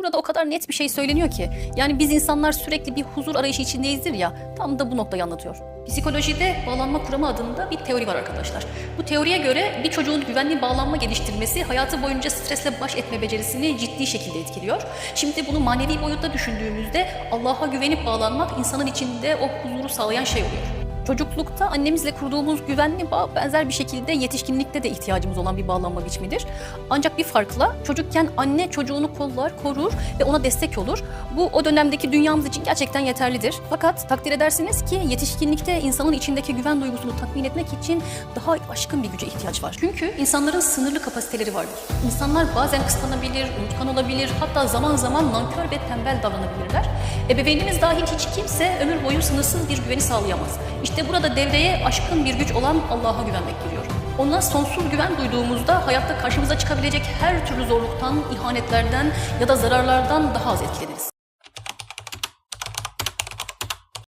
Burada o kadar net bir şey söyleniyor ki. Yani biz insanlar sürekli bir huzur arayışı içindeyizdir ya. Tam da bu noktayı anlatıyor. Psikolojide bağlanma kuramı adında bir teori var arkadaşlar. Bu teoriye göre bir çocuğun güvenli bağlanma geliştirmesi hayatı boyunca stresle baş etme becerisini ciddi şekilde etkiliyor. Şimdi bunu manevi boyutta düşündüğümüzde Allah'a güvenip bağlanmak insanın içinde o huzuru sağlayan şey oluyor. Çocuklukta annemizle kurduğumuz güvenli bağ benzer bir şekilde yetişkinlikte de ihtiyacımız olan bir bağlanma biçimidir. Ancak bir farkla çocukken anne çocuğunu kollar, korur ve ona destek olur. Bu o dönemdeki dünyamız için gerçekten yeterlidir. Fakat takdir edersiniz ki yetişkinlikte insanın içindeki güven duygusunu tatmin etmek için daha aşkın bir güce ihtiyaç var. Çünkü insanların sınırlı kapasiteleri vardır. İnsanlar bazen kıskanabilir, unutkan olabilir, hatta zaman zaman nankör ve tembel davranabilirler. Ebeveynimiz dahil hiç kimse ömür boyu sınırsız bir güveni sağlayamaz. İşte burada devreye aşkın bir güç olan Allah'a güvenmek giriyor. Ona sonsuz güven duyduğumuzda hayatta karşımıza çıkabilecek her türlü zorluktan, ihanetlerden ya da zararlardan daha az etkileniriz.